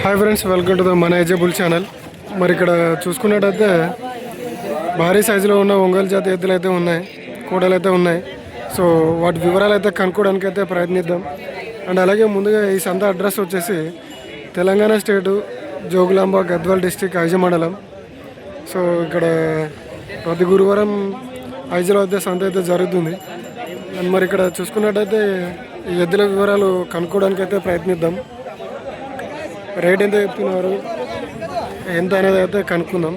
Hi friends, welcome to the మన ఏజబుల్ channel. మరి ఇక్కడ చూసుకున్నట్టయితే భారీ సైజులో ఉన్న ఒంగోలు జాతి ఎద్దులు అయితే ఉన్నాయి, కూడలు అయితే ఉన్నాయి. సో వాటి వివరాలు అయితే కనుక్కోవడానికి అయితే ప్రయత్నిద్దాం. అండ్ అలాగే ముందుగా ఈ సంత అడ్రస్ వచ్చేసి తెలంగాణ స్టేటు జోగులాంబ గద్వాల్ డిస్టిక్ ఐజ మండలం. సో ఇక్కడ ప్రతి గురువారం ఐజలో అయితే సంత అయితే జరుగుతుంది. అండ్ మరి ఇక్కడ చూసుకున్నట్టయితే ఈ ఎద్దుల వివరాలు కనుక్కోవడానికి అయితే ప్రయత్నిద్దాం. రేట్ ఎంత చెప్తున్నారు, ఎంత అనేది అయితే కనుక్కుందాం.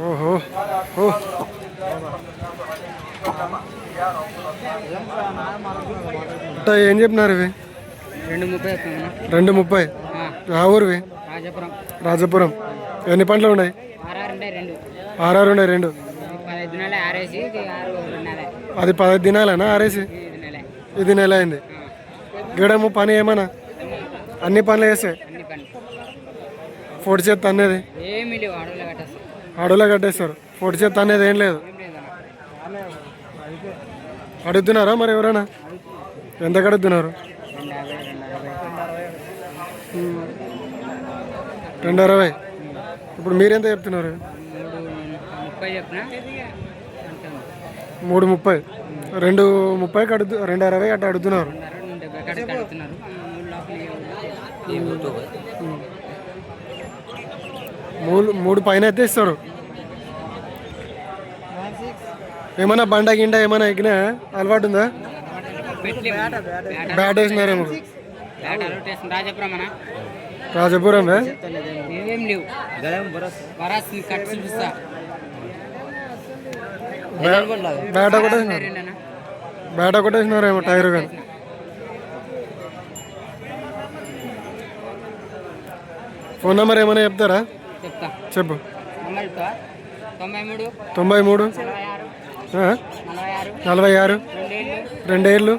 ఓహో ఏం చెప్పినారు ఇవి? 2:30. ఆ ఊరివి? రాజపురం. ఎన్ని పంటలు ఉన్నాయి? 6 ఉన్నాయి. 2 అది 15 దినాలేనా ఆరేసి? ఇది నెల అయింది. గడము పని ఏమన్నా అన్ని పనులు వేసే పొడి చేత్త అనేది అడవులో కట్టేస్తారు. పొడి చేత్త అనేది ఏం లేదు. అడుగుతున్నారా మరి ఎవరైనా? ఎంత అడుగుతున్నారు? 2:60. ఇప్పుడు మీరెంత చెప్తున్నారు? 3:30. 2:30కి 2:60 అట్లా అడుగుతున్నారు. 3 పైన అయితే ఇస్తారు. ఏమన్నా బండ గిండ ఏమైనా ఎక్కినా అలవాటు ఉందా? బ్యాట్ వేసినారేమో. రాజపురం బ్యాట కొట్టేసినారేమో టైర్ కానీ. ఫోన్ నెంబర్ ఏమైనా చెప్తారా? చెప్పు. 93 46 2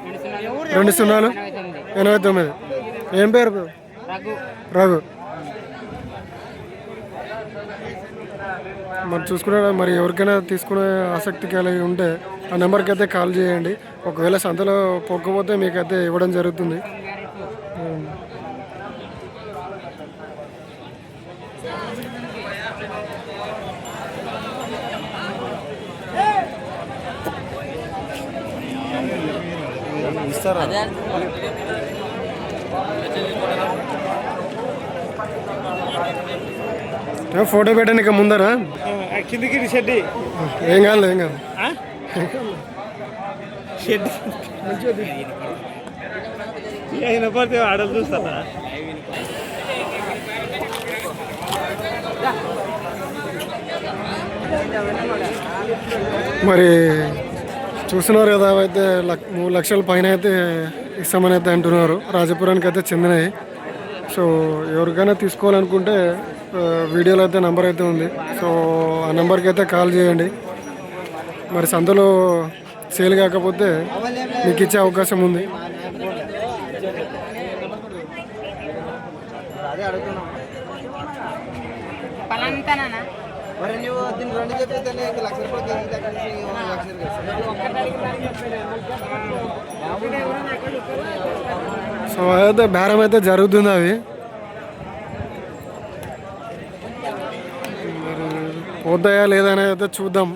20 89. ఏం పేరు? రఘు. మరి చూసుకున్నా మరి ఎవరికైనా తీసుకునే ఆసక్తి కలిగి ఉంటే ఆ నెంబర్కి అయితే కాల్ చేయండి. ఒకవేళ సంతలో పోకపోతే మీకైతే ఇవ్వడం జరుగుతుంది. ఫోటో పెట్టండి ఇక ముందరా. కిందికి షెడ్ ఏం కాదు షెడ్ పడితే ఆడలు చూస్తారా? మరి చూస్తున్నారు కదా, అయితే 3 లక్షల పైన అయితే ఇస్తామని అయితే అంటున్నారు. రాజపురానికి అయితే చెందినవి. సో ఎవరికైనా తీసుకోవాలనుకుంటే వీడియోలో అయితే నెంబర్ అయితే ఉంది. సో ఆ నెంబర్కి అయితే కాల్ చేయండి. మరి సంతలో సేల్ కాకపోతే మీకు ఇచ్చే అవకాశం ఉంది. సో అయితే బేరం అయితే జరుగుతుంది. అవి పోతాయా లేదా అనేది అయితే చూద్దాం.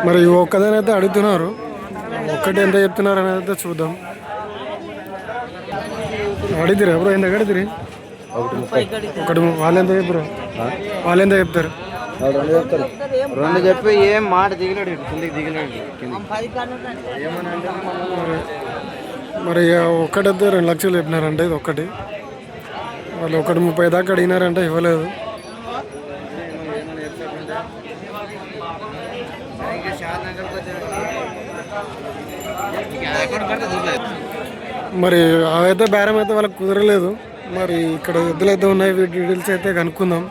మరి ఒక్కదాని అయితే అడుగుతున్నారు. ఒక్కటి ఎంత చెప్తున్నారు అనేది అయితే చూద్దాం. అడిగిరా బ్రో? ఎంత అడిగిరి? 1 వాళ్ళు ఎంత చెప్పారు? వాళ్ళు ఎంత చెప్తారు? 2 చెప్పి ఏం మాట దిగలేడు. మరి ఒక్కటైతే 2 లక్షలు చెప్పినారంటే ఇది ఒక్కటి. వాళ్ళు 1:30 దాకా అడిగినారంటే ఇవ్వలేదు. మరి అవైతే బేరం అయితే వాళ్ళకి కుదరలేదు. మరి ఇక్కడ ఎద్దులు అయితే ఉన్నాయి, వీటి డీటెయిల్స్ అయితే కనుక్కుందాం.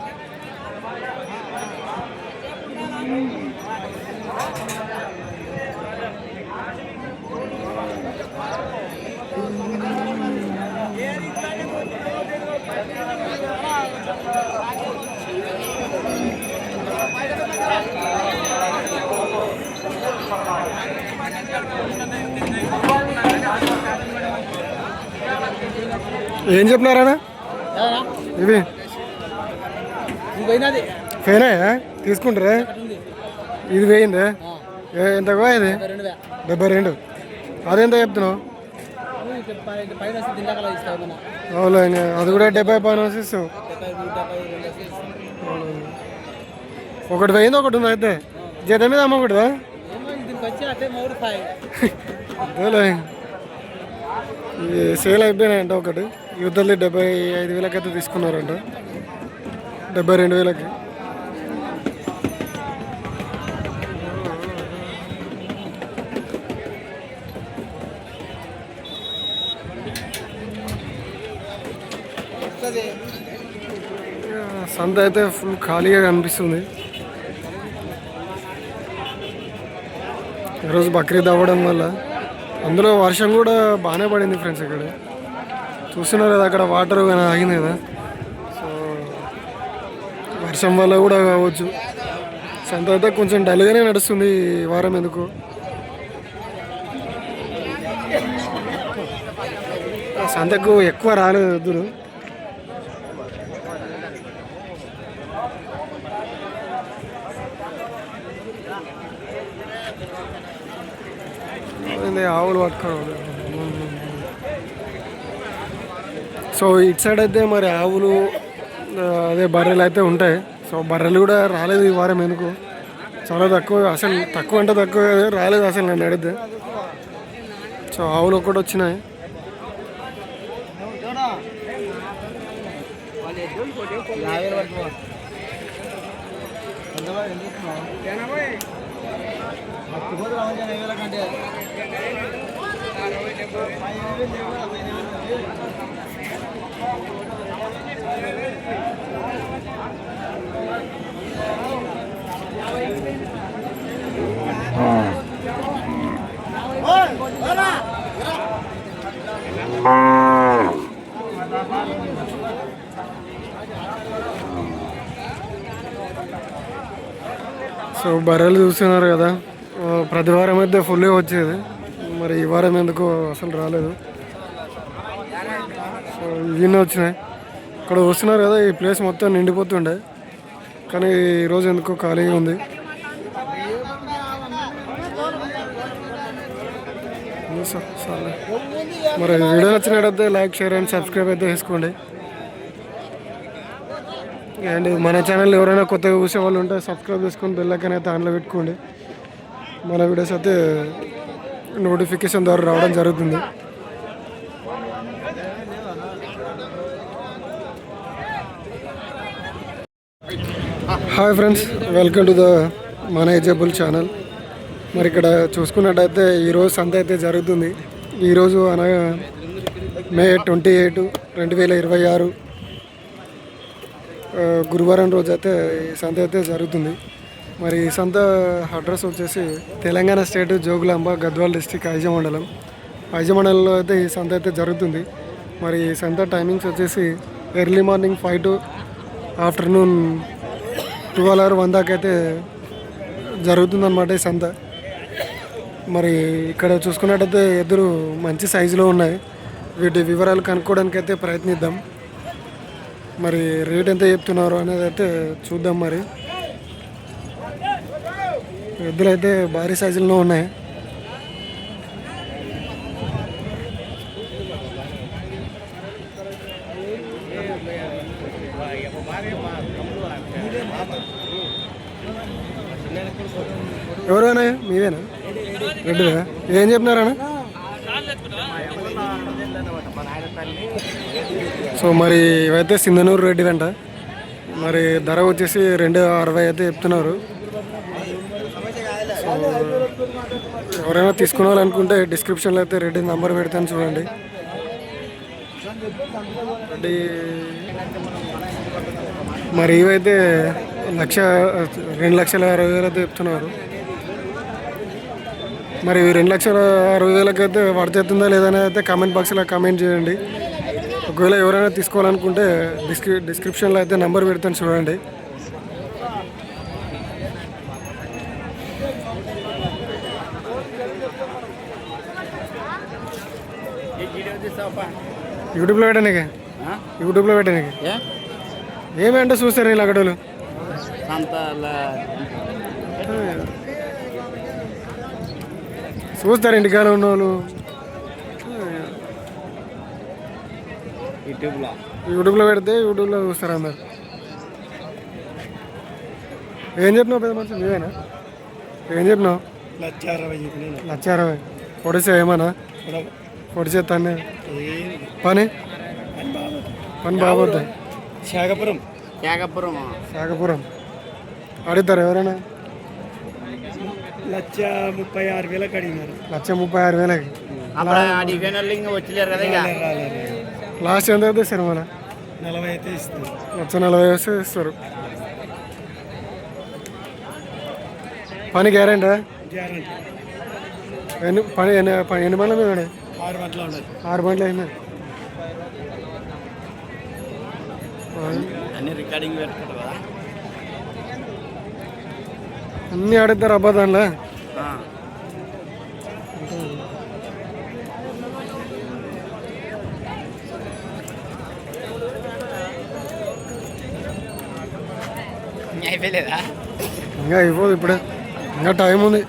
ఏం చెప్పినారా ఇవి ఫేనా తీసుకుంటారా? ఇది వేయిందా? ఎంత ఇది 72. అదెంత చెప్తున్నావు? అవునా, అది కూడా 70 పైన ఇస్తావు. ఒకటి పోయింది, ఒకటి ఉంది అయితే జత మీద అమ్మకూడదా? అదేలే, సేల్ అయిపోయినాయంట ఒకటి. యుద్ధలు 75,000 అయితే తీసుకున్నారంట, 72,000. సంత అయితే ఫుల్ ఖాళీగా కనిపిస్తుంది. ఈరోజు బక్రీద్ అవ్వడం వల్ల, అందులో వర్షం కూడా బాగానే పడింది ఫ్రెండ్స్. ఇక్కడ చూస్తున్నారు కదా, అక్కడ వాటర్ ఆగింది కదా. సో వర్షం వల్ల కూడా కావచ్చు, సంత అయితే కొంచెం డల్గానే నడుస్తుంది ఈ వారం. ఎందుకు సంతకు ఎక్కువ రాలేదు ఎద్దులు. ఆవులు పట్టుకోవాలి. సో ఇటు సైడ్ అయితే మరి ఆవులు, అదే బర్రెలు అయితే ఉంటాయి. సో బర్రెలు కూడా రాలేదు ఈ వారం. ఎందుకు చాలా తక్కువ, అసలు తక్కువ అంటే తక్కువ రాలేదు అసలు నన్ను అడిగితే. సో ఆవులు ఒక్కటి వచ్చినాయి. సో బర్రెలు చూస్తున్నారు కదా, ప్రతి వారం అయితే ఫుల్గా వచ్చేది. మరి ఈ వారం ఎందుకు అసలు రాలేదు. సో ఇవన్నీ వచ్చినాయి. ఇక్కడ వస్తున్నారు కదా, ఈ ప్లేస్ మొత్తం నిండిపోతుండే, కానీ ఈరోజు ఎందుకో ఖాళీగా ఉంది. మరి వీడియో నచ్చినట్టయితే లైక్, షేర్ అండ్ సబ్స్క్రైబ్ అయితే చేసుకోండి. అండ్ మన ఛానల్ ఎవరైనా కొత్తగా చూసే వాళ్ళు ఉంటే సబ్స్క్రైబ్ చేసుకొని బెల్ ఐకాన్ అయితే ఆన్లో పెట్టుకోండి. మన వీడియోస్ అయితే నోటిఫికేషన్ ద్వారా రావడం జరుగుతుంది. Hi friends, welcome to the మన ఏజబుల్ ఛానల్. మరి ఇక్కడ చూసుకున్నట్టయితే ఈరోజు సంత అయితే జరుగుతుంది. ఈరోజు అనగా మే 28, 2026 గురువారం రోజు అయితే ఈ సంత అయితే జరుగుతుంది. మరి ఈ సంత అడ్రస్ వచ్చేసి తెలంగాణ స్టేట్ జోగులాంబ, గద్వాల్ డిస్టిక్, ఐజమండలంలో అయితే ఈ సంత అయితే జరుగుతుంది. మరి ఈ సంత టైమింగ్స్ వచ్చేసి early morning 5 to afternoon 12 or 1 దాకా అయితే జరుగుతుందన్నమాట ఈ సంత. మరి ఇక్కడ చూసుకున్నట్టయితే ఎదురు మంచి సైజులో ఉన్నాయి. వీటి వివరాలు కనుక్కోవడానికి అయితే ప్రయత్నిద్దాం. మరి రేట్ ఎంత చెప్తున్నారు అనేది అయితే చూద్దాం. మరి ఎద్దులు అయితే భారీ సైజుల్లో ఉన్నాయి. ఎవరైనా మీవేనా? రెడ్డిదా? ఏం చెప్పినారన్నా? సో మరి ఇవైతే సింధనూరు రెడ్డిదంట. మరి ధర వచ్చేసి 260 అయితే చెప్తున్నారు. సో ఎవరైనా తీసుకోవాలనుకుంటే డిస్క్రిప్షన్లో అయితే రెడ్డి నంబర్ పెడతాను, చూడండి. రెడ్డి మరి ఇవైతే 2,60,000 అయితే చెప్తున్నారు. మరి 2,60,000 అయితే పడితేస్తుందా లేదని అయితే కామెంట్ బాక్స్లో కామెంట్ చేయండి. ఒకవేళ ఎవరైనా తీసుకోవాలనుకుంటే డిస్క్రిప్షన్లో అయితే నెంబర్ పెడతాను, చూడండి. యూట్యూబ్లో పెట్టానికి యూట్యూబ్లో పెట్టానికి ఏమంటే చూస్తారు నీ లగడోలు చూస్తారు ఇంటికాడ ఉన్న వాళ్ళు యూట్యూబ్లో పెడితే యూట్యూబ్లో చూస్తారు అందరు. ఏం చెప్పినావు పెద్ద మనిషి నువ్వేనా? ఏం చెప్పినావు? 1,60,000 పొడిసే ఏమన్నా పొడిచేస్తానే పని పని బాగుంటుంది. శాఖపురం అడుగుతారు ఎవరైనా? 1,36,000 అడిగినారు. 1,36,000కి లాస్ట్ ఎంత అవుతుంది సార్? మన 40 అయితే ఇస్తారు. 1,40,000 వస్తే ఇస్తారు. పని గ్యారెంటీ? పని ఎన్ని మంది మీద 6 గంటలు ఉండాలి. 6 గంటలు అయింది. అన్ని రికార్డింగ్ పెట్టుకుంటారు కదా. అన్నీ ఆడిద్దారు అబ్బా దానిలో. అయిపోలేదా? ఇంకా అయిపోదు ఇప్పుడే, ఇంకా టైం ఉంది.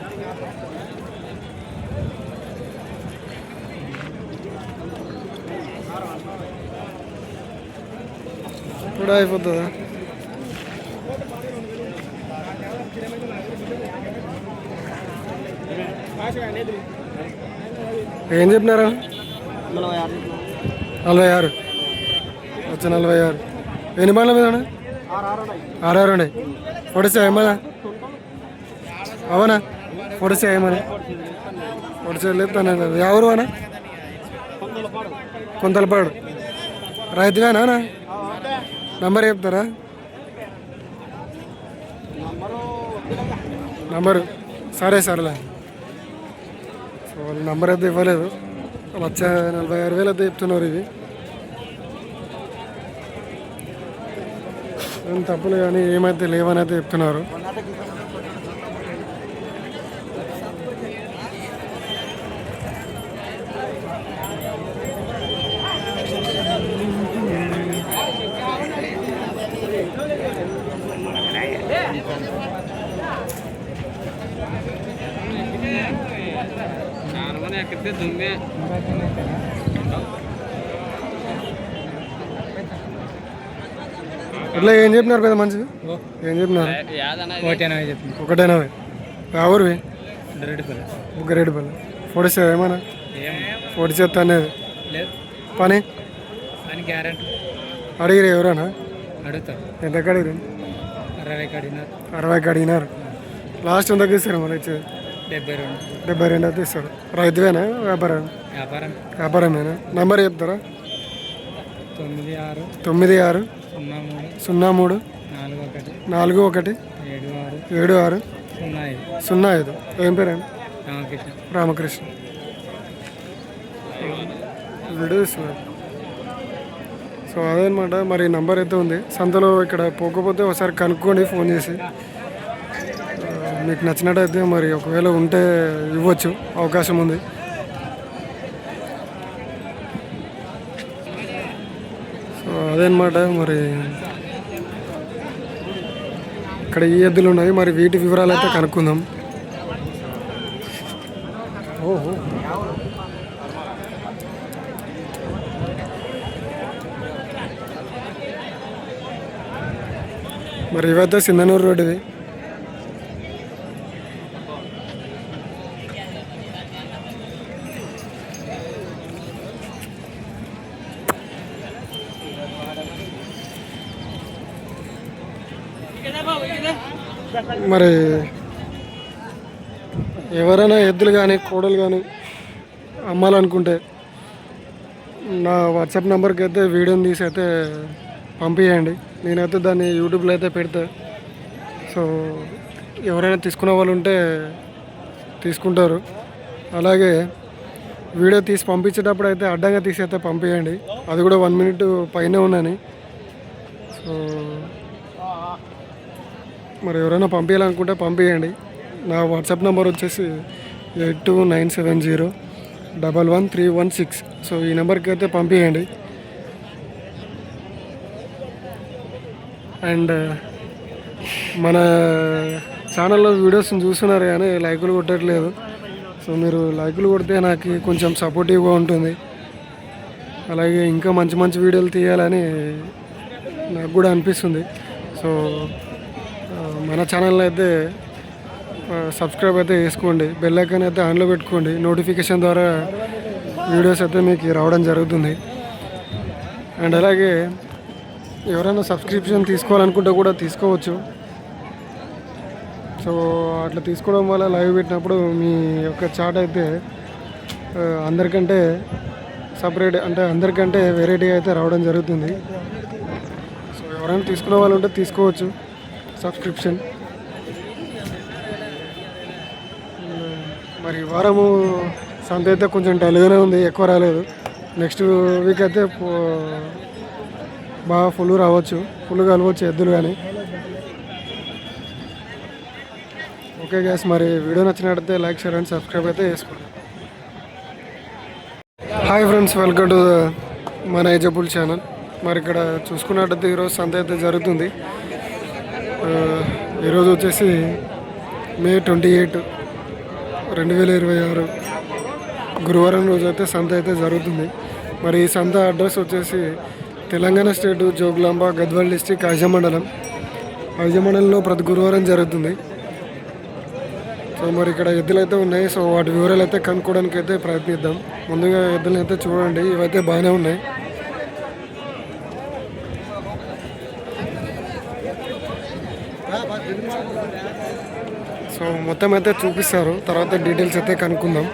ఇప్పుడే అయిపోతుందా? ఏం చెప్పినారా? 46 వచ్చి 46. ఎన్ని బండ్ల మీద 6 ఉండే పొడిసా ఏమన్నా? అవునా పొడిసా ఏమని పొడిసా లేదు తన ఎవరు అనా? కొంతలపాడు రైతుగానా? నంబర్ చెప్తారా? నంబరు సరేలే. సో వాళ్ళు నంబర్ అయితే ఇవ్వలేదు. 1,46,000 అయితే చెప్తున్నారు. ఇవి ఏం తప్పులు కానీ ఏమైతే లేవని అయితే చెప్తున్నారు. ఇట్లా ఏం చెప్పినారు పెద్ద మంచిది? ఏం చెప్పినారు? 1,80. ఎవరివి? రెడ్డిపల్లి పొడిసా ఏమన్నా? పొడిచేస్తా అనేది పని అడిగిరు ఎవరన్నా? ఎంతకు అడిగిరు? 60కి అడిగినారు. లాస్ట్ ఎంతకు ఇస్తారు మళ్ళీ ఇచ్చేది? 72 అయితే ఇస్తారు. రైతువేనా వ్యాపారమేనా? నంబర్ చెప్తారా? 96 03 41 76 05. ఏం పేరండి? రామకృష్ణ. వీడియో ఇస్తున్నారు. సో అదనమాట. మరి నంబర్ అయితే ఉంది. సంతలో ఇక్కడ పోకపోతే ఒకసారి కనుక్కోండి ఫోన్ చేసి. మీకు నచ్చినట్టయితే మరి ఒకవేళ ఉంటే ఇవ్వచ్చు, అవకాశం ఉంది. సో అదనమాట. మరి ఇక్కడ ఈ ఎద్దులు ఉన్నాయి. మరి వీటి వివరాలు అయితే కనుక్కుందాం. ఓహో మరి ఇవైతే సింధనూరు రోడ్డుది. మరి ఎవరైనా ఎద్దులు కానీ కోడలు కానీ అమ్మాలనుకుంటే నా వాట్సాప్ నెంబర్కి అయితే వీడియోని తీసి అయితే పంపించండి. నేనైతే దాన్ని యూట్యూబ్లో అయితే పెడతా. సో ఎవరైనా తీసుకునే వాళ్ళు ఉంటే తీసుకుంటారు. అలాగే వీడియో తీసి పంపించేటప్పుడు అయితే అడ్డంగా తీసి అయితే పంపించండి. అది కూడా 1 మినిట్ పైనే ఉన్నాను. సో మరి ఎవరైనా పంపించాలనుకుంటే పంపించండి. నా వాట్సాప్ నెంబర్ వచ్చేసి 8297011316. సో ఈ నెంబర్కి అయితే పంపించండి. అండ్ మన ఛానల్లో వీడియోస్ని చూస్తున్నారు కానీ లైకులు కొట్టట్లేదు. సో మీరు లైకులు కొడితే నాకు కొంచెం సపోర్టివ్గా ఉంటుంది. అలాగే ఇంకా మంచి మంచి వీడియోలు తీయాలని నాకు కూడా అనిపిస్తుంది. సో మన ఛానల్లో అయితే సబ్స్క్రైబ్ అయితే చేసుకోండి, బెల్ ఐకాన్ అయితే ఆన్లో పెట్టుకోండి. నోటిఫికేషన్ ద్వారా వీడియోస్ అయితే మీకు రావడం జరుగుతుంది. అండ్ అలాగే ఎవరైనా సబ్స్క్రిప్షన్ తీసుకోవాలనుకుంటే కూడా తీసుకోవచ్చు. సో అట్లా తీసుకోవడం వల్ల లైవ్ పెట్టినప్పుడు మీ యొక్క చాట్ అయితే అందరికంటే సపరేట్ అంటే అందరికంటే వెరైటీగా అయితే రావడం జరుగుతుంది. సో ఎవరైనా తీసుకునే వాళ్ళు ఉంటే తీసుకోవచ్చు సబ్స్క్రిప్షన్. మరి వారము సంత అయితే కొంచెం డల్గానే ఉంది, ఎక్కువ రాలేదు. నెక్స్ట్ వీక్ అయితే బాగా ఫుల్ రావచ్చు, ఫుల్ కలవచ్చు ఎద్దులు కానీ. ఓకే గ్యాస్, మరి వీడియో నచ్చినట్టయితే లైక్, షేర్ అండ్ సబ్స్క్రైబ్ అయితే చేసుకోండి. హాయ్ ఫ్రెండ్స్, వెల్కమ్ టు మన ఏజబుల్ ఛానల్. మరి ఇక్కడ చూసుకున్నట్టయితే ఈరోజు సంత అయితే జరుగుతుంది. ఈరోజు వచ్చేసి మే 28, 2026 గురువారం రోజు అయితే సంత అయితే జరుగుతుంది. మరి ఈ సంత అడ్రస్ వచ్చేసి తెలంగాణ స్టేట్ జోగులాంబ, గద్వాల్ డిస్టిక్, మండలంలో ప్రతి గురువారం జరుగుతుంది. సో మరి ఇక్కడ ఎద్దులు అయితే ఉన్నాయి. సో వాటి వివరాలు అయితే కనుక్కోవడానికి అయితే ప్రయత్నిద్దాం. ముందుగా ఎద్దులను అయితే చూడండి, ఇవైతే బాగానే ఉన్నాయి. సో మొత్తం అయితే చూపిస్తారు, తర్వాత డీటెయిల్స్ అయితే కనుక్కుందాం.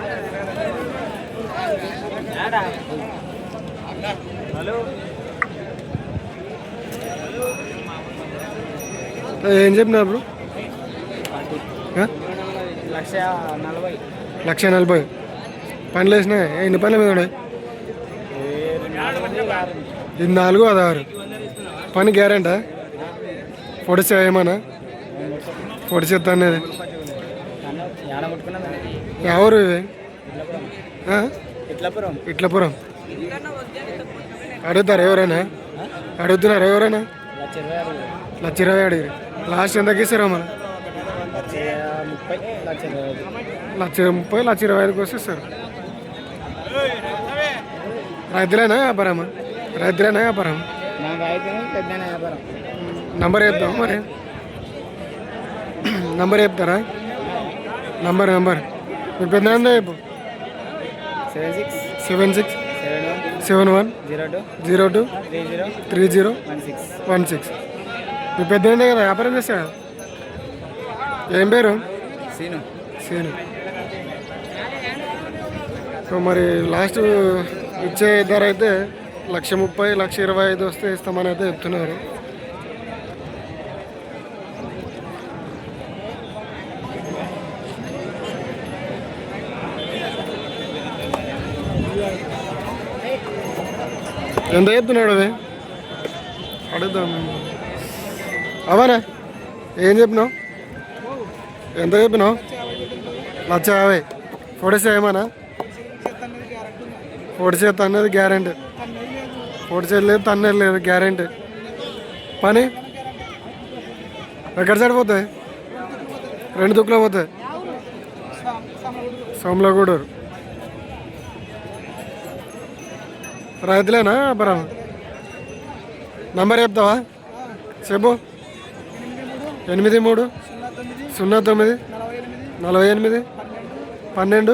ఏం చెప్పినా బ్రో? 1,40,000 పనులు వేసినాయి. ఎన్ని పనుల మీద ఉన్నాయి? ఇది 4, అది 6 పని గ్యారెంటా? పొడిచా ఏమన్నా పొడిచేస్తా అనేది ఎవరు? ఇట్లపురం అడుగుతారు ఎవరైనా? అడుగుతున్నారు ఎవరైనా? 1,20,000 అడిగారు. లాస్ట్ ఎంతకి ఇస్తారా మన? 1,30,000, 1,20,000కి వస్తే ఇస్తారు. రైతులేనా వ్యాపారమా? రైతులేనా వ్యాపారం? నంబర్ చెప్తాం మరి, నంబర్ చెప్తారా? నంబర్ మీ పెద్ద చెప్పు. 7671023016. మీ పెద్ద కదా వ్యాపారం చేస్తాడు? ఏం పేరు? సీను. సో మరి లాస్ట్ ఇచ్చే ధర అయితే 1,30,000, 1,25,000 వస్తే ఇస్తామని అయితే చెప్తున్నారు. ఎంత చెప్తున్నాడు అది? అడుగుదాం. అవనా ఏం చెప్పినావు? ఎంత చెప్పినావు? 1,50,000. పొడిసే ఏమన్నా? పొడిచేత అన్నది గ్యారెంటీ. పొడిచేది లేదు, తన్నేది లేదు, గ్యారెంటీ. పని ఎక్కడ సరిపోతాయి? 2 దుక్కులు పోతాయి. సోమలగూడూరు. రైతులేనా వ్యాపారం? నంబర్ చెప్తావా? చెప్పు. 83 09 48 12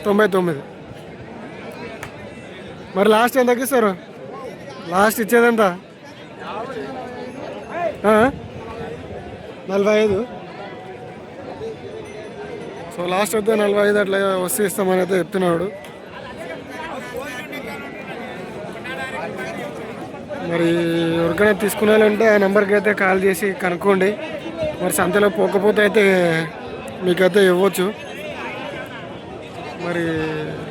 99. మరి లాస్ట్ ఎంతకి ఇస్తారు? లాస్ట్ ఇచ్చేదంతా 45. సో లాస్ట్ అయితే 45 అట్లా వస్తే ఇస్తామని అయితే చెప్తున్నాడు. మరి ఎవరికైనా తీసుకున్నాలంటే ఆ నెంబర్కి అయితే కాల్ చేసి కనుక్కోండి. మరి సంతలో పోకపోతే అయితే మీకైతే ఇవ్వచ్చు. మరి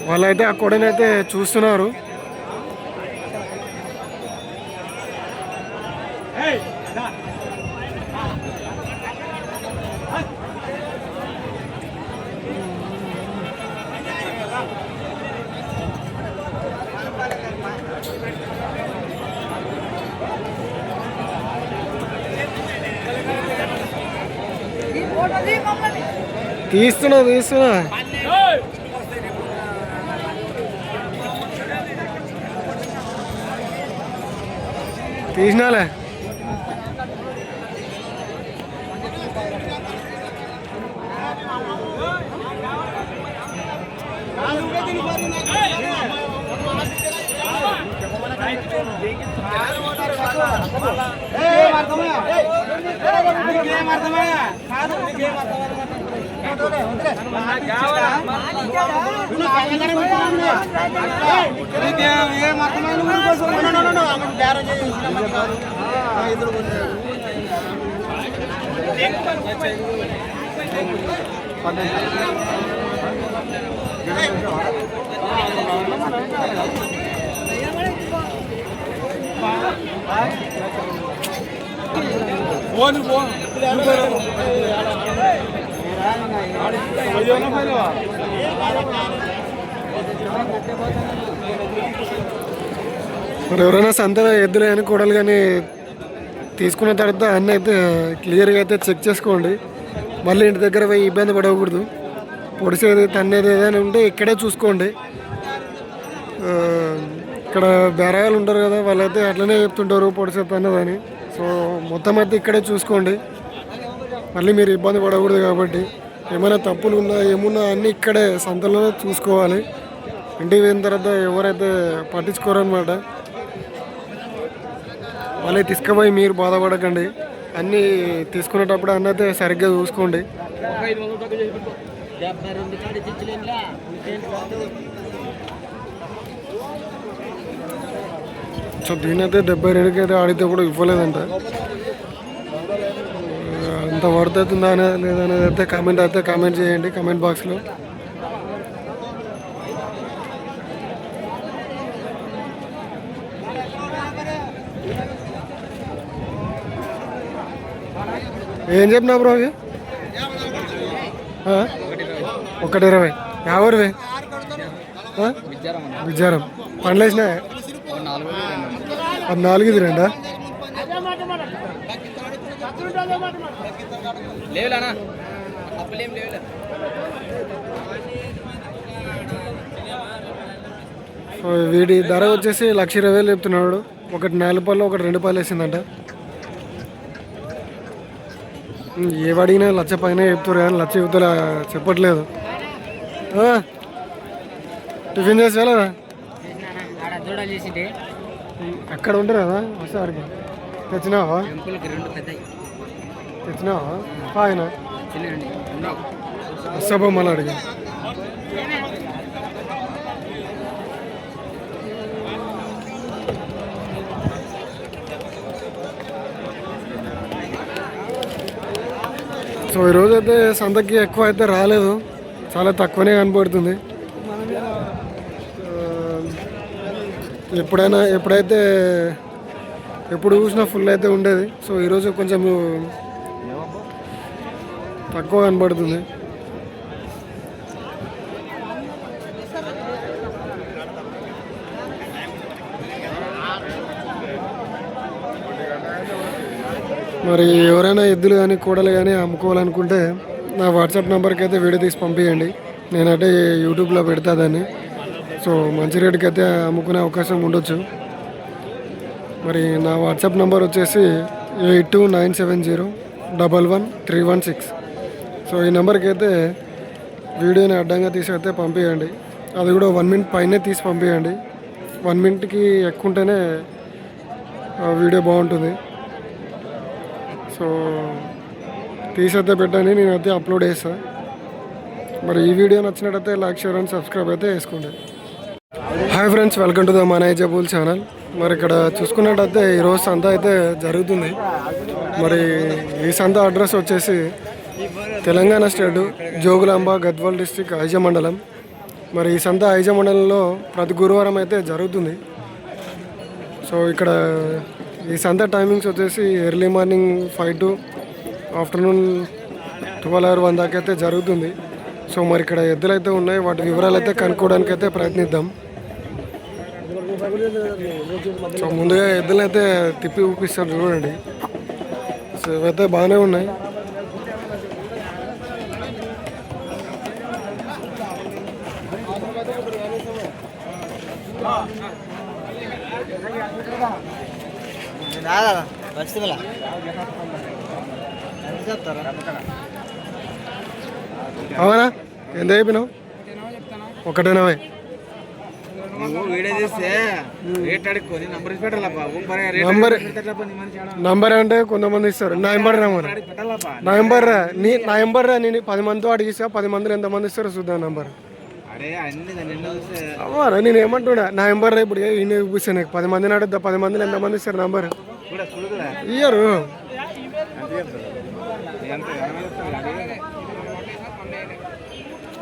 వాళ్ళైతే ఆ కోడనైతే చూస్తున్నారు. తీస్తున్నా తీసినాలే. మరి ఎవరైనా సంత ఎద్దులు కానీ కూడలు కానీ తీసుకున్న తర్వాత అన్నీ అయితే క్లియర్గా అయితే చెక్ చేసుకోండి. మళ్ళీ ఇంటి దగ్గర పోయి ఇబ్బంది పడకూడదు. పొడిసేది తన్నేది ఏదైనా ఉంటే ఇక్కడే చూసుకోండి. ఇక్కడ బేరాయాలు ఉంటారు కదా, వాళ్ళైతే అట్లనే చెప్తుంటారు పొడిసేది తన్నదని. సో మొత్తం అయితే ఇక్కడే చూసుకోండి. మళ్ళీ మీరు ఇబ్బంది పడకూడదు కాబట్టి ఏమైనా తప్పులు ఉన్నా ఏమున్నా అన్నీ ఇక్కడే సంతలోనే చూసుకోవాలి. ఇంటికి పోయిన తర్వాత ఎవరైతే పట్టించుకోరనమాట. మళ్ళీ తీసుకుపోయి మీరు బాధపడకండి. అన్నీ తీసుకునేటప్పుడు అన్నీ అయితే సరిగ్గా చూసుకోండి. సో దీని అయితే 72కి అయితే ఆడితే కూడా ఇవ్వలేదంట. అంత వర్త్ అవుతుందా అనేది లేదనేది అయితే కామెంట్ చేయండి కామెంట్ బాక్స్లో. ఏం చెప్పినా బ్రో అవి 120 50 విజారం పండ్లు వేసినా 14 ఇది రెండా? వీడి ధర వచ్చేసి 1,20,000 చెప్తున్నాడు. ఒకటి 4 పళ్ళు ఒకటి 2 పళ్ళు వేసిందంట. ఏవడిగినా 1,00,000 పైన చెప్తారు కానీ 1,00,000 యువతల చెప్పట్లేదు. టిఫిన్ చేసి వెళ్ళరా? అక్కడ ఉంటారు కదా ఒకసారికి. తెచ్చినావా ఆయన వస్తాబో మళ్ళీ అడిగి. సో ఈరోజు అయితే సంతకి ఎక్కువ అయితే రాలేదు, చాలా తక్కువనే కనపడుతుంది. ఎప్పుడు చూసినా ఫుల్ అయితే ఉండేది. సో ఈరోజు కొంచెం తక్కువ కనపడుతుంది. మరి ఎవరైనా ఎద్దులు కానీ కూడలు కానీ అమ్ముకోవాలనుకుంటే నా వాట్సాప్ నెంబర్కి అయితే వీడియో తీసి పంపించండి. నేనంటే యూట్యూబ్లో పెడతా దాన్ని. సో మంచి రేటుకి అయితే అమ్ముకునే అవకాశం ఉండొచ్చు. మరి నా వాట్సాప్ నెంబర్ వచ్చేసి 8297011316. సో ఈ నెంబర్కి అయితే వీడియోని అడ్డంగా తీసి అయితే పంపించండి. అది కూడా 1 మినిట్ పైనే తీసి పంపించండి. 1 మినిట్కి ఎక్కువ ఉంటేనే వీడియో బాగుంటుంది. సో తీసైతే పెట్టండి, నేనైతే అప్లోడ్ చేస్తాను. మరి ఈ వీడియో నచ్చినట్టయితే లైక్, షేర్ అండ్ సబ్స్క్రైబ్ అయితే చేసుకోండి. Hi friends, welcome to the monetizable channel. మరి ఇక్కడ చూసుకున్నట్టయితే ఈరోజు సంత అయితే జరుగుతుంది. మరి ఈ సంత అడ్రస్ వచ్చేసి తెలంగాణ స్టేట్ జోగులాంబ గద్వాల్ డిస్టిక్ ఐజ మండలం. మరి ఈ సంత ఐజ మండలంలో ప్రతి గురువారం అయితే జరుగుతుంది. సో ఇక్కడ ఈ సంత టైమింగ్స్ వచ్చేసి early morning 5 to afternoon 12 or 1 దాకా అయితే జరుగుతుంది. సో మరి ఇక్కడ ఎద్దులు అయితే ఉన్నాయి, వాటి వివరాలు అయితే కనుక్కోవడానికి అయితే ప్రయత్నిద్దాం. సో ముందుగా ఎద్దులు అయితే తిప్పి ఊపిస్తారు చూడండి. సో ఇవైతే బాగానే ఉన్నాయి. అవునా ఎంత చెప్పినావు? 1.80. వీడియో చేస్తే రేట్ అడుక్కొని నంబర్ పెట్టాలప్పా. నంబర్ అంటే కొంతమంది ఇస్తారు. నా నెంబర్ రా నేను 10 మందితో అడిగిస్తా. 10 మందిలో ఎంతమంది ఇస్తారో చూద్దాం నంబర్. అవ్వరా నేను ఏమంటున్నా, నా నెంబర్ రా ఇప్పుడు ఈయన చూపిస్తాను నీకు. 10 మందిని అడుగుతా, 10 మందిలో ఎంతమంది ఇస్తారు నంబర్? ఇయ్యరు.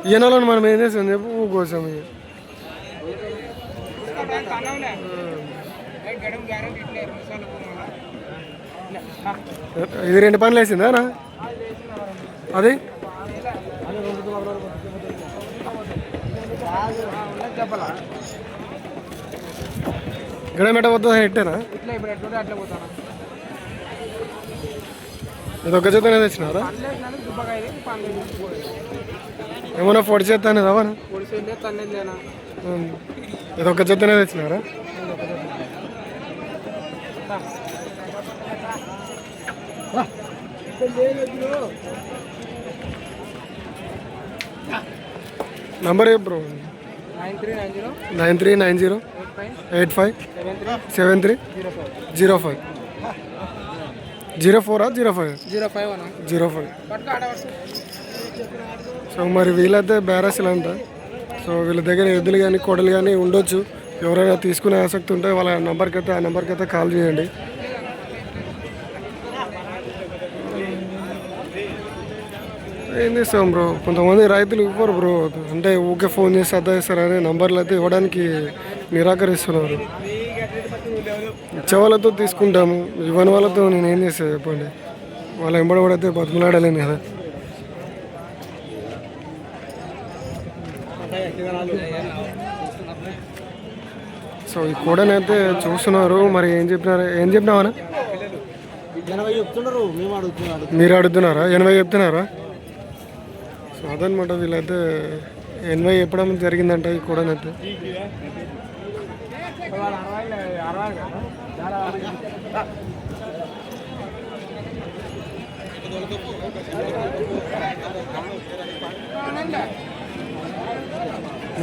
ఈయనలో మనం ఏం చేస్తాం చెప్పు కోసం. ఇది 2 పనులు వేసిందా అది? గడ పోతుందా ఎట్టేనా? ఇది ఒక జతనే తెచ్చినారా? ఏమన్నా పొడి చేస్తాను రావనా? ఇది ఒక జతనే తెచ్చినారా? నంబర్ బ్రో 9390857305 04 సో మరి వీళ్ళైతే బేరస్లు అంట. సో వీళ్ళ దగ్గర ఎద్దులు కానీ కోడలు కానీ ఉండొచ్చు. ఎవరైనా తీసుకునే ఆసక్తి ఉంటే వాళ్ళ నెంబర్కి అయితే ఆ నెంబర్కి అయితే కాల్ చేయండి. ఏం చేస్తాం బ్రో, కొంతమంది రైతులు ఇవ్వరు బ్రో. అంటే ఊకే ఫోన్ చేసి అర్థిస్తారని నంబర్లు అయితే ఇవ్వడానికి నిరాకరిస్తున్నారు. ఇచ్చే వాళ్ళతో తీసుకుంటాము, ఇవ్వని వాళ్ళతో నేను ఏం చేస్తాను చెప్పండి. వాళ్ళ ఎంబడబడితే బతుకులాడలేను కదా. సో ఈ కోడనైతే చూస్తున్నారు. మరి ఏం చెప్పినావా? మీరు అడుగుతున్నారా? 80 చెప్తున్నారా? సో అదనమాట. వీళ్ళైతే 80 చెప్పడం జరిగిందంట ఈ కోడనైతే.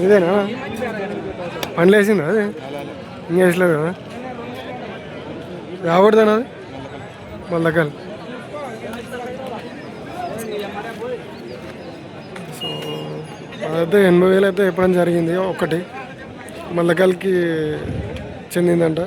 ఇదేనా పని లేచిందా? అది ఇంకా వేసలేదు కదా. రాబడుతాను అది మళ్ళీ కాదు. సో అదైతే 80,000 అయితే చెప్పడం జరిగింది. ఒకటి మల్లకల్కి చెందిందంట.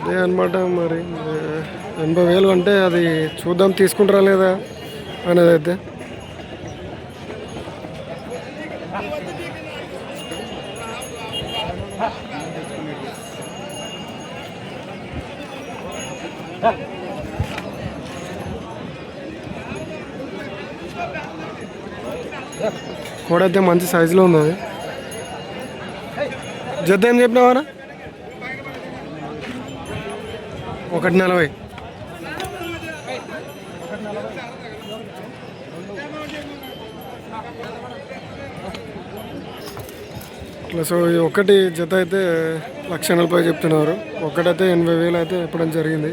అదే అనమాట. మరి 80,000 అంటే అది చూద్దాం తీసుకుంటారా లేదా అనేది అయితే. కూడా అయితే మంచి సైజులో ఉంది అది. జత ఏం చెప్పినావారా? 1.40. ఇట్లా. సో ఈ ఒకటి జత అయితే 1,40,000 చెప్తున్నారు. ఒకటైతే 80,000 అయితే చెప్పడం జరిగింది.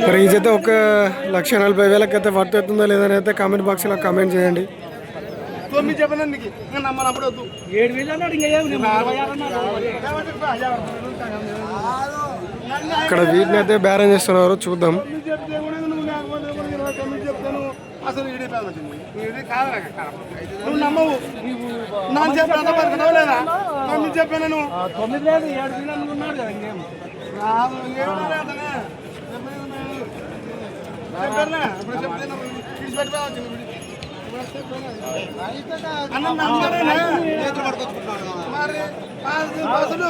మరి ఈ జత 1,40,000 అయితే వర్త్ అవుతుందో లేదని అయితే కామెంట్ బాక్స్లో కామెంట్ చేయండి. ఇక్కడ వీటిని అయితే బేరం చేస్తున్నారు, చూద్దాం. అసలు నువ్వు నమ్మవు. నాకు చెప్పాను లేదా? చెప్పాను 9 లేదు 7 దినాలు ఉన్నాడు కదా. ఇంకేం అన్న నంబరేనా? మరి బస్సులు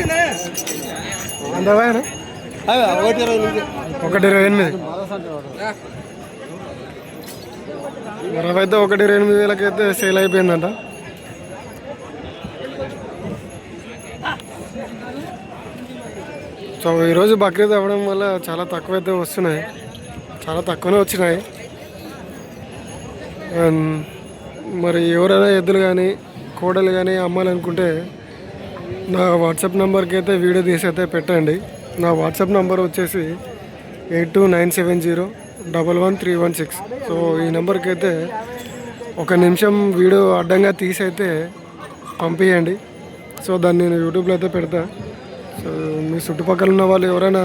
నేను అంతవా 128 మరవైతే 128,000కైతే సేల్ అయిపోయిందంట. సో ఈరోజు బక్రీద్ అవ్వడం వల్ల చాలా తక్కువైతే వస్తున్నాయి, చాలా తక్కువనే వచ్చినాయి. మరి ఎవరైనా ఎద్దులు కానీ కోడలు కానీ అమ్మాలనుకుంటే నా వాట్సాప్ నెంబర్కి అయితే వీడియో తీసి అయితే పెట్టండి. నా వాట్సాప్ నెంబర్ వచ్చేసి 8297011316. సో ఈ నెంబర్కి అయితే 1 నిమిషం వీడియో అడ్డంగా తీసి అయితే పంపించండి. సో దాన్ని నేను యూట్యూబ్లో అయితే పెడతా. సో మీ చుట్టుపక్కల ఉన్న వాళ్ళు ఎవరైనా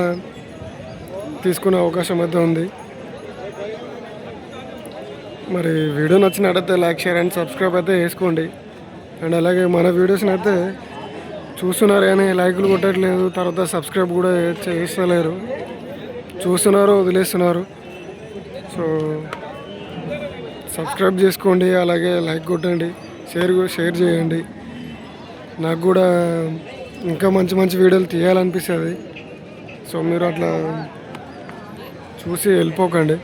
తీసుకునే అవకాశం అయితే ఉంది. మరి వీడియో నచ్చినట్టయితే లైక్, షేర్ అండ్ సబ్స్క్రైబ్ అయితే చేసుకోండి. అండ్ అలాగే మన వీడియోస్ని అయితే చూస్తున్నారు కానీ లైకులు కొట్టట్లేదు, తర్వాత సబ్స్క్రైబ్ కూడా చేస్తలేరు, చూస్తున్నారు వదిలేస్తున్నారు. సో సబ్స్క్రైబ్ చేసుకోండి, అలాగే లైక్ కొట్టండి, షేర్ చేయండి. నాకు కూడా ఇంకా మంచి మంచి వీడియోలు తీయాలనిపిస్తుంది. సో మీరు అట్లా చూసి వెళ్ళిపోకండి.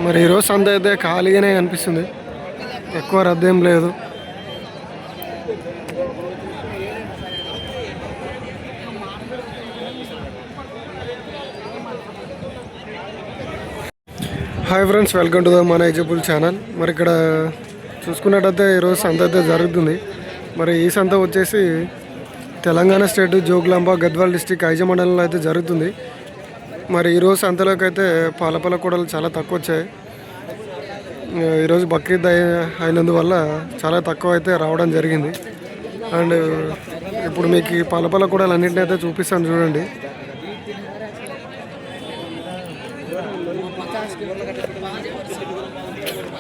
మరి ఈరోజు సంత అయితే ఖాళీగానే అనిపిస్తుంది, ఎక్కువ రద్దేం లేదు. Hi friends, welcome to the మన ఎగ్జిబుల్ ఛానల్. మరి ఇక్కడ చూసుకున్నట్టయితే ఈరోజు సంత అయితే జరుగుతుంది. మరి ఈ సంత వచ్చేసి తెలంగాణ స్టేట్ జోగులాంబ గద్వాల్ డిస్టిక్ ఐజ మండలంలో అయితే జరుగుతుంది. మరి ఈరోజు సంతలోకి అయితే పాలపల కూడలు చాలా తక్కువ వచ్చాయి. ఈరోజు బక్రీద్ అయినందువల్ల చాలా తక్కువ అయితే రావడం జరిగింది. అండ్ ఇప్పుడు మీకు ఈ పాలపల కూడలు అన్నింటినీ అయితే చూపిస్తాను చూడండి.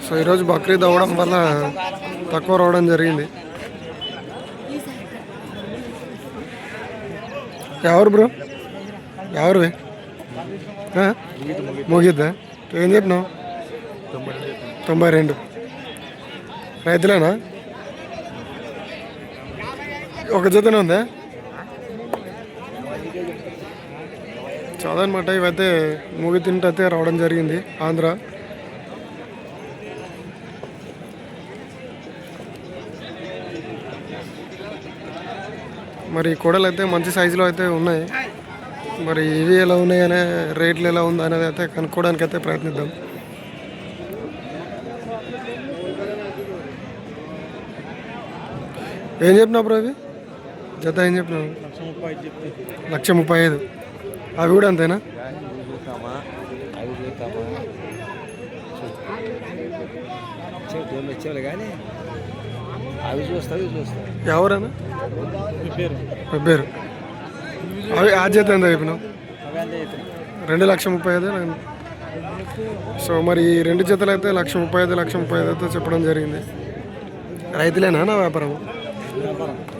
సో ఈరోజు బక్రీద్ అవ్వడం వల్ల తక్కువ రావడం జరిగింది. ఎవరు బ్రో, ఎవరు ముగిద్దా? ఏం చెప్పినావు? 92 రైతులేనా? ఒక జతనే ఉందా? చదవనమాట. ఇవైతే మూగి తింటే రావడం జరిగింది ఆంధ్ర. మరి కోడలు అయితే మంచి సైజులో అయితే ఉన్నాయి. మరి ఇవి ఎలా ఉన్నాయి అనే రేట్లు ఎలా ఉంది అనేది అయితే కనుక్కోవడానికి అయితే ప్రయత్నిద్దాం. ఏం చెప్పినావు బ్రో? ఇవి జత ఏం చెప్పినావు? 1,35,000. అవి కూడా అంతేనా? ఎవరన్నా పేరు అవి ఆ జత ఎంత చెప్పినావు? 2,35,000. సో మరి ఈ 2 జతలు అయితే 1,35,000 అయితే చెప్పడం జరిగింది. రైతులేనా నా వ్యాపారము?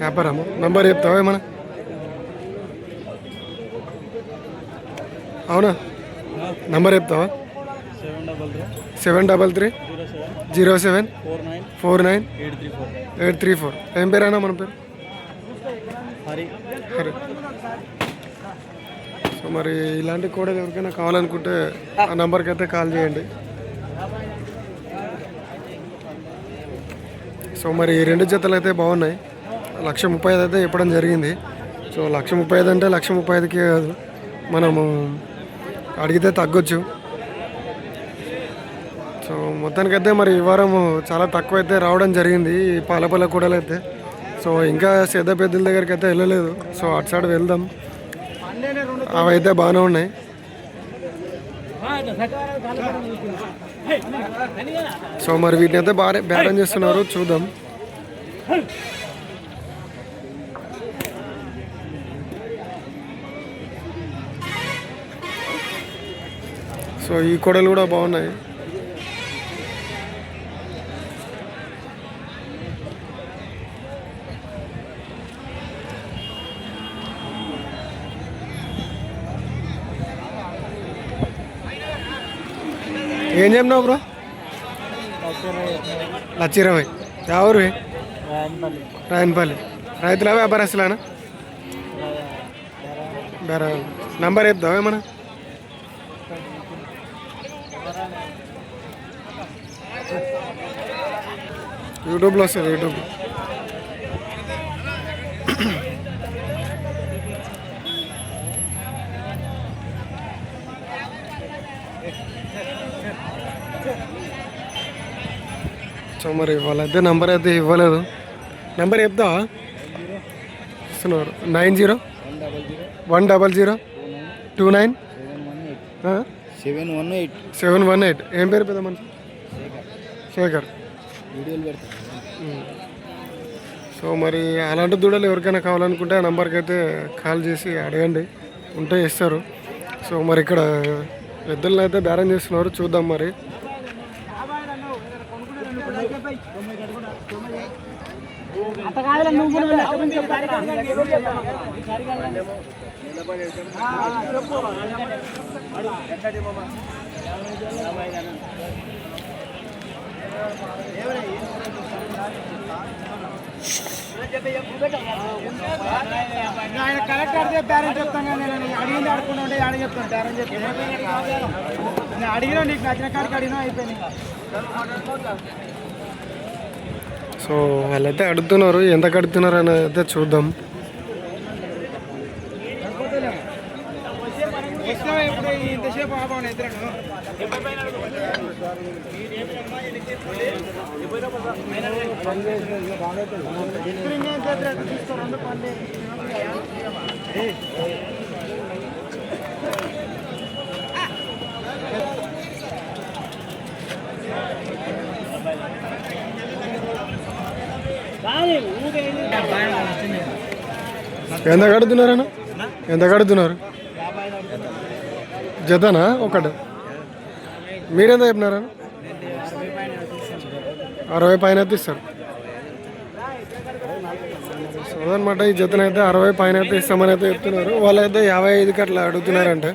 వ్యాపారము. నంబర్ చెప్తావా ఏమన్నా? అవునా, నంబర్ చెప్తావా? 73307494834. ఏం పేరైనా మన పేరు? హరి. సో మరి ఇలాంటి కూడా ఎవరికైనా కావాలనుకుంటే ఆ నెంబర్కి అయితే కాల్ చేయండి. సో మరి ఈ 2 జతలు అయితే బాగున్నాయి. 1,35,000 అయితే ఇవ్వడం జరిగింది. సో 1,35,000 అంటే 1,35,000కి కాదు, మనము అడిగితే తగ్గొచ్చు. సో మొత్తానికైతే మరి ఈ వారం చాలా తక్కువ అయితే రావడం జరిగింది ఈ పాలపల్ల కూడలు అయితే. సో ఇంకా సేద పెద్దల దగ్గరికి అయితే వెళ్ళలేదు. సో అటు సైడ్ వెళ్దాం. అవి అయితే బాగానే ఉన్నాయి. సో మరి వీటిని అయితే బాగా బేరం చేస్తున్నారు, చూద్దాం. సో ఈ కూడలు కూడా బాగున్నాయి. ఏం చెప్పినావు బ్రో? 1,20,000. ఎవరు? రాయనపల్లి. రైతుల వ్యాపారస్తులేనా? బేరా నంబర్ చెప్తావా ఏమన్నా? యూట్యూబ్లో వస్తుంది. యూట్యూబ్ సో మరి వాళ్ళైతే నెంబర్ అయితే ఇవ్వలేదు. నెంబర్ చెప్తావా? ఇస్తున్నారు. 901029 ఏం పేరు పెద్ద మనిషి? శేఖర్. సో మరి అలాంటి దూడలు ఎవరికైనా కావాలనుకుంటే ఆ నెంబర్కి అయితే కాల్ చేసి అడగండి, ఉంటే ఇస్తారు. సో మరి ఇక్కడ పెద్దలను అయితే బేరం చేస్తున్నారు, చూద్దాం మరి. ఆయన కరెక్ట్ అడితే పేరెంట్ చెప్తాను. నేను అడిగింది అడుకుంటూ ఉంటే ఆడ చెప్తాను. పేరెంట్ చెప్తాను. నేను అడిగినా నీకు నచ్చిన కాడికి అడిగినా అయిపోయింది. సో వాళ్ళైతే అడుగుతున్నారు, ఎంత కడుతున్నారు అని అయితే చూద్దాం. ఇప్పుడు ఇంతసేపు ఆబాను ఇద్దరు ఎంత కడుతున్నారన్నా? ఎంత కడుతున్నారు? జతనా ఒకటి? మీరెంత చెప్పినారా? 60 పైన అయితే ఇస్తారు. సో అనమాట, ఈ జతనైతే 60 పైన అయితే ఇస్తామని అయితే చెప్తున్నారు. వాళ్ళైతే 55కి అట్లా అడుగుతున్నారంటే.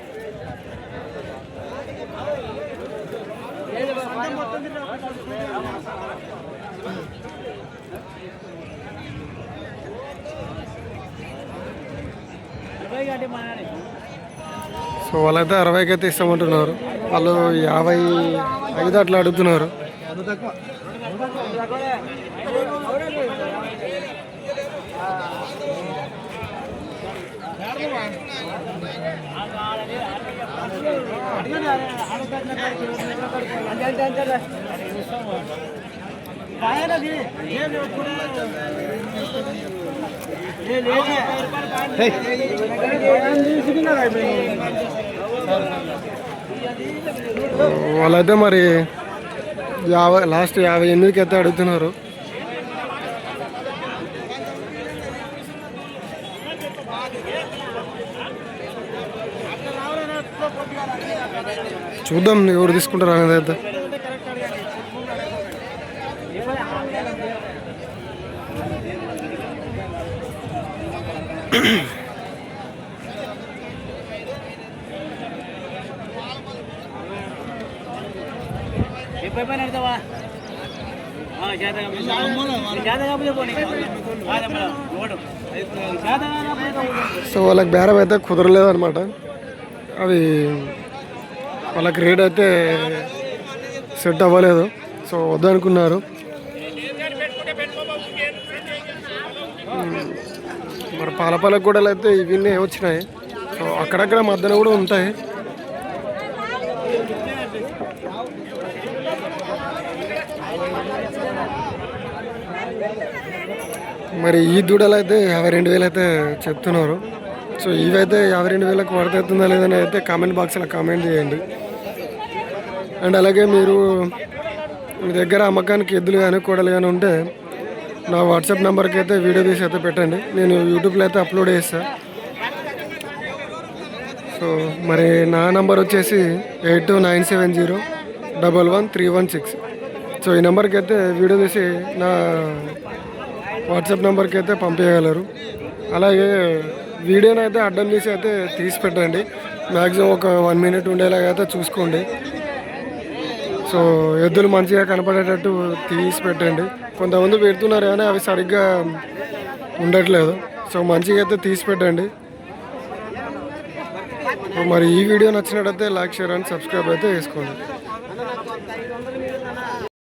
సో వాళ్ళైతే 60కి అయితే ఇస్తామంటున్నారు. వాళ్ళు 55 అట్లా అడుగుతున్నారు. వాళ్ళైతే మరి 50 లాస్ట్ 58కి అయితే అడుగుతున్నారు. చూద్దాం ఎవరు తీసుకుంటారు అనేది అయితే. సో వాళ్ళకి బేరం అయితే కుదరలేదు అనమాట. అవి వాళ్ళకి రేట్ అయితే సెట్ అవ్వలేదు. సో వద్దనుకున్నారు. మరి పాలపాల గూడలు అయితే ఇవన్నీ వచ్చినాయి. సో అక్కడక్కడ మధ్యలో కూడా ఉంటాయి. మరి ఈ దూడలు అయితే 52,000 అయితే చెప్తున్నారు. సో ఇవైతే 52,000కు పడుతుందా లేదని అయితే కామెంట్ బాక్స్లో కామెంట్ చేయండి. అండ్ అలాగే మీరు మీ దగ్గర అమ్మకానికి ఎద్దులు కానీ కోడలు కానీ ఉంటే నా వాట్సాప్ నెంబర్కి అయితే వీడియో తీసి అయితే పెట్టండి. నేను యూట్యూబ్లో అయితే అప్లోడ్ చేస్తాను. సో మరి నా నంబర్ వచ్చేసి 8297011316. సో ఈ నెంబర్కి అయితే వీడియో తీసి నా వాట్సాప్ నెంబర్కి అయితే పంపించగలరు. అలాగే వీడియోని అయితే అడ్డం తీసి అయితే తీసి పెట్టండి. మ్యాక్సిమం ఒక 1 మినిట్ ఉండేలాగా అయితే చూసుకోండి. సో ఎద్దులు మంచిగా కనపడేటట్టు తీసి పెట్టండి. కొంతమంది పెడుతున్నారు కానీ అవి సరిగ్గా ఉండట్లేదు. సో మంచిగా అయితే తీసి పెట్టండి. మరి ఈ వీడియో నచ్చినట్టయితే లైక్, షేర్ అండ్ సబ్స్క్రైబ్ అయితే చేసుకోండి.